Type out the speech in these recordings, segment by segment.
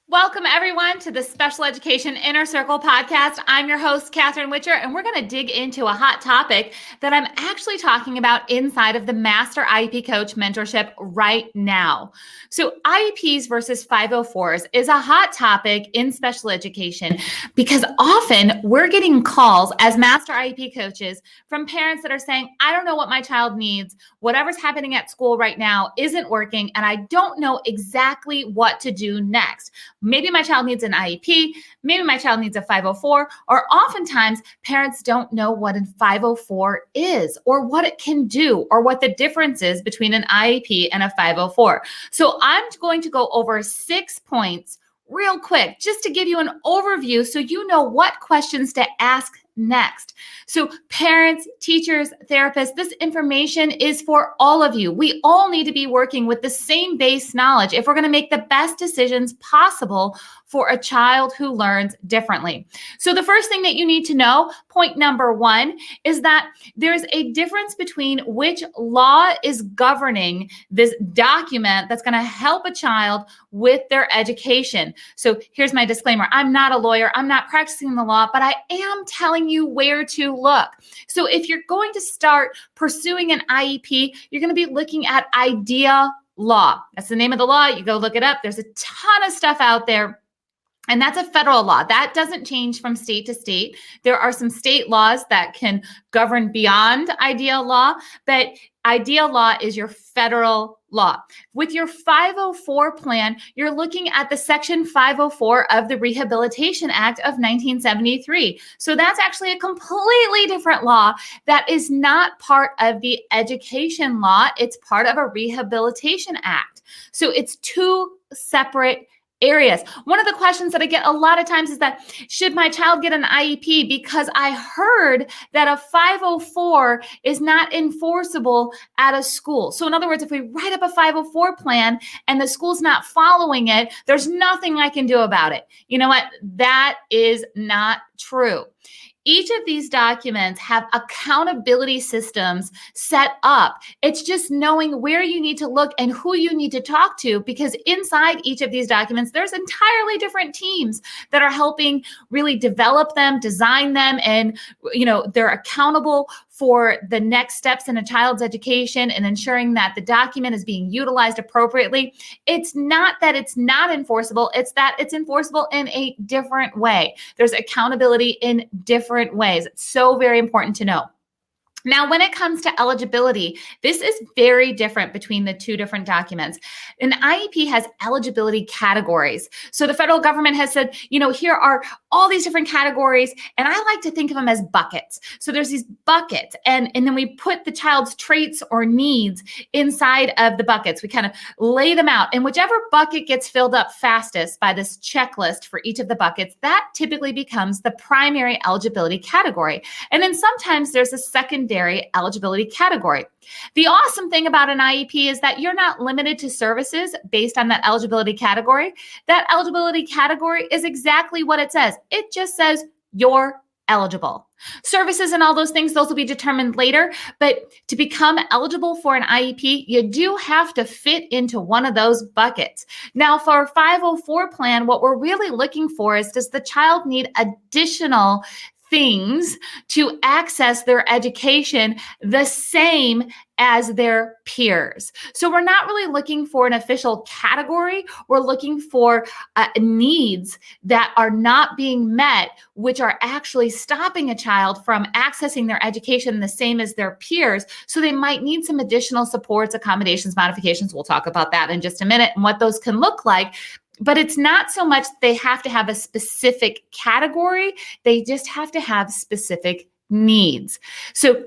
Welcome, everyone, to the Special Education Inner Circle podcast. I'm your host, Catherine Witcher, and we're going to dig into a hot topic that I'm actually talking about inside of the Master IEP Coach Mentorship right now. So IEPs versus 504s is a hot topic in special education because often we're getting calls as Master IEP coaches from parents that are saying, I don't know what my child needs. Whatever's happening at school right now isn't working, and I don't know exactly what to do next. Maybe my child needs an IEP, maybe my child needs a 504, or oftentimes parents don't know what a 504 is or what it can do or what the difference is between an IEP and a 504. So I'm going to go over 6 points real quick just to give you an overview so you know what questions to ask next. So parents, teachers, therapists, this information is for all of you. We all need to be working with the same base knowledge if we're going to make the best decisions possible for a child who learns differently. So the first thing that you need to know, point number 1, is that there's a difference between which law is governing this document that's going to help a child with their education. So here's my disclaimer. I'm not a lawyer. I'm not practicing the law, but I am telling you where to look. So if you're going to start pursuing an IEP, you're going to be looking at IDEA law. That's the name of the law. You go look it up. There's a ton of stuff out there. And that's a federal law. That doesn't change from state to state. There are some state laws that can govern beyond IDEA law, but IDEA law is your federal law. With your 504 plan, you're looking at the Section 504 of the Rehabilitation Act of 1973. So that's actually a completely different law that is not part of the education law. It's part of a Rehabilitation Act. So it's two separate areas. One of the questions that I get a lot of times is that, should my child get an IEP because I heard that a 504 is not enforceable at a school? So in other words, if we write up a 504 plan and the school's not following it, there's nothing I can do about it. You know what? That is not true. Each of these documents have accountability systems set up. It's just knowing where you need to look and who you need to talk to, because inside each of these documents, there's entirely different teams that are helping really develop them, design them, and they're accountable for the next steps in a child's education and ensuring that the document is being utilized appropriately. It's not that it's not enforceable, it's that it's enforceable in a different way. There's accountability in different ways. It's so very important to know. Now, when it comes to eligibility, this is very different between the two different documents. An IEP has eligibility categories. So the federal government has said, here are all these different categories, and I like to think of them as buckets. So there's these buckets, and then we put the child's traits or needs inside of the buckets. We kind of lay them out, and whichever bucket gets filled up fastest by this checklist for each of the buckets, that typically becomes the primary eligibility category. And then sometimes there's a secondary eligibility category. The awesome thing about an IEP is that you're not limited to services based on that eligibility category. That eligibility category is exactly what it says. It just says you're eligible. Services and all those things, those will be determined later. But to become eligible for an IEP, you do have to fit into one of those buckets. Now, for a 504 plan, what we're really looking for is, does the child need additional things to access their education the same as their peers? So we're not really looking for an official category. We're looking for needs that are not being met, which are actually stopping a child from accessing their education the same as their peers. So they might need some additional supports, accommodations, modifications. We'll talk about that in just a minute and what those can look like. But it's not so much they have to have a specific category. They just have to have specific needs. So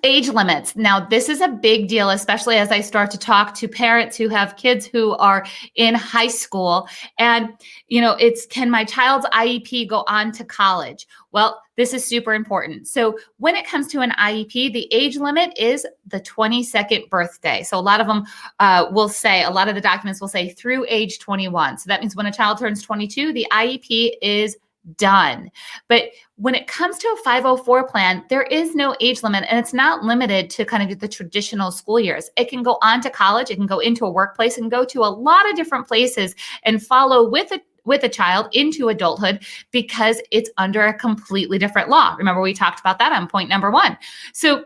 age limits. Now, this is a big deal, especially as I start to talk to parents who have kids who are in high school. And, it's, can my child's IEP go on to college? Well, this is super important. So when it comes to an IEP, the age limit is the 22nd birthday. So a lot of them a lot of the documents will say through age 21. So that means when a child turns 22, the IEP is done. But when it comes to a 504 plan, there is no age limit, and it's not limited to kind of the traditional school years. It can go on to college, it can go into a workplace, and go to a lot of different places and follow with with a child into adulthood because it's under a completely different law. Remember, we talked about that on point number 1. So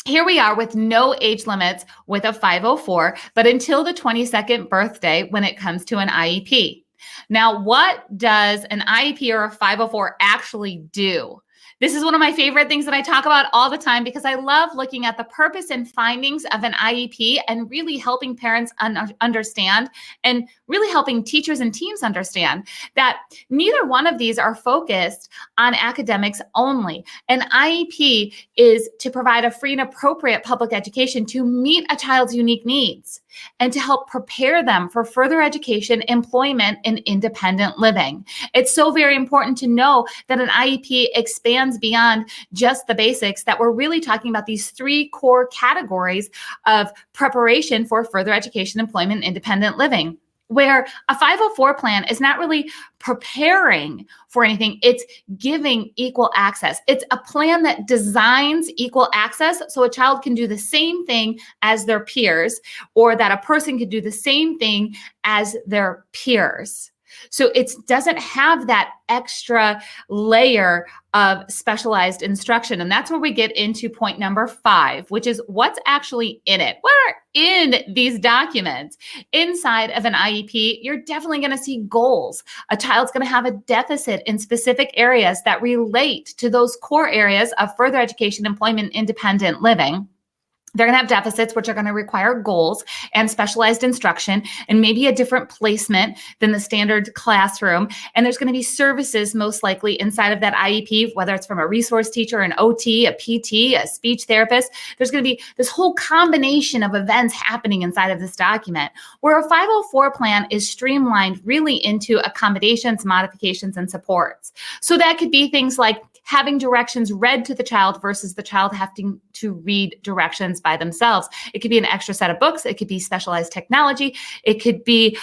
here we are with no age limits with a 504, but until the 22nd birthday when it comes to an IEP. Now, what does an IEP or a 504 actually do? This is one of my favorite things that I talk about all the time because I love looking at the purpose and findings of an IEP and really helping parents understand and really helping teachers and teams understand that neither one of these are focused on academics only. An IEP is to provide a free and appropriate public education to meet a child's unique needs and to help prepare them for further education, employment, and independent living. It's so very important to know that an IEP expands beyond just the basics, that we're really talking about these 3 core categories of preparation for further education, employment, and independent living. Where a 504 plan is not really preparing for anything, it's giving equal access. It's a plan that designs equal access so a child can do the same thing as their peers, or that a person can do the same thing as their peers. So it doesn't have that extra layer of specialized instruction. And that's where we get into point number 5, which is what's actually in it. What are in these documents? Inside of an IEP, you're definitely going to see goals. A child's going to have a deficit in specific areas that relate to those core areas of further education, employment, independent living. They're going to have deficits, which are going to require goals and specialized instruction and maybe a different placement than the standard classroom. And there's going to be services most likely inside of that IEP, whether it's from a resource teacher, an OT, a PT, a speech therapist. There's going to be this whole combination of events happening inside of this document, where a 504 plan is streamlined really into accommodations, modifications, and supports. So that could be things like having directions read to the child versus the child having to read directions by themselves. It could be an extra set of books. It could be specialized technology. It could be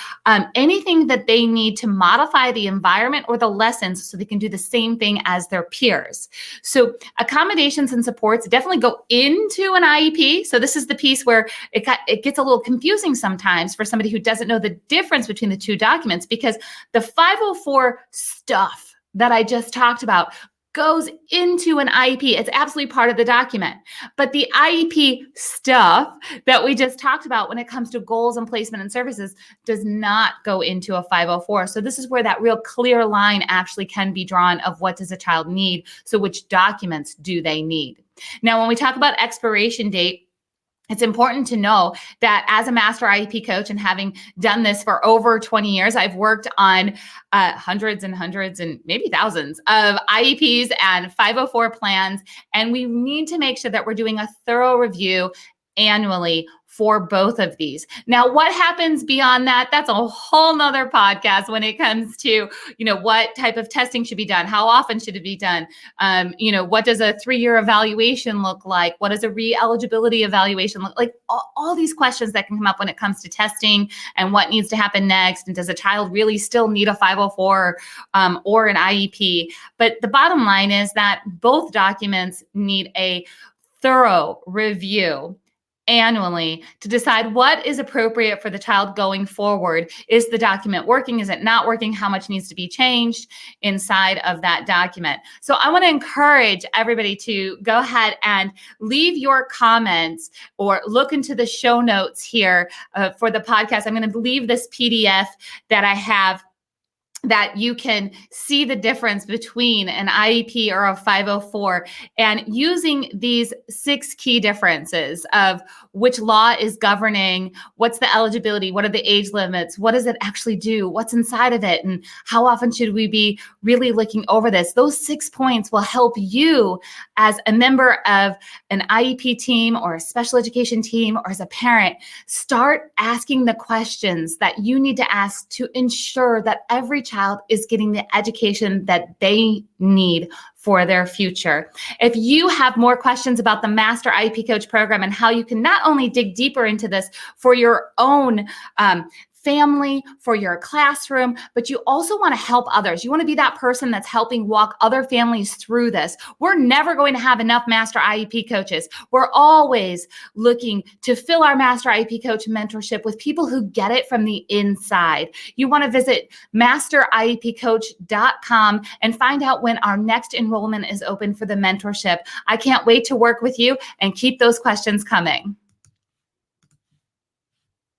anything that they need to modify the environment or the lessons so they can do the same thing as their peers. So accommodations and supports definitely go into an IEP. So this is the piece where it gets a little confusing sometimes for somebody who doesn't know the difference between the 2 documents, because the 504 stuff that I just talked about goes into an IEP. It's absolutely part of the document. But the IEP stuff that we just talked about when it comes to goals and placement and services does not go into a 504. So this is where that real clear line actually can be drawn of what does a child need. So which documents do they need? Now, when we talk about expiration date, it's important to know that as a master IEP coach and having done this for over 20 years, I've worked on hundreds and maybe thousands of IEPs and 504 plans. And we need to make sure that we're doing a thorough review annually for both of these. Now, what happens beyond that? That's a whole nother podcast when it comes to, what type of testing should be done? How often should it be done? What does a 3-year evaluation look like? What does a re-eligibility evaluation look like? All these questions that can come up when it comes to testing and what needs to happen next. And does a child really still need a 504 or an IEP? But the bottom line is that both documents need a thorough review annually to decide what is appropriate for the child going forward. Is the document working? Is it not working? How much needs to be changed inside of that document? So I want to encourage everybody to go ahead and leave your comments or look into the show notes here for the podcast. I'm going to leave this PDF that I have that you can see the difference between an IEP or a 504, and using these 6 key differences of which law is governing, what's the eligibility, what are the age limits, what does it actually do, what's inside of it, and how often should we be really looking over this. Those 6 points will help you as a member of an IEP team or a special education team or as a parent start asking the questions that you need to ask to ensure that every child is getting the education that they need for their future. If you have more questions about the Master IEP Coach program and how you can not only dig deeper into this for your own family, for your classroom, but you also want to help others. You want to be that person that's helping walk other families through this. We're never going to have enough master IEP coaches. We're always looking to fill our master IEP coach mentorship with people who get it from the inside. You want to visit masteriepcoach.com and find out when our next enrollment is open for the mentorship. I can't wait to work with you, and keep those questions coming.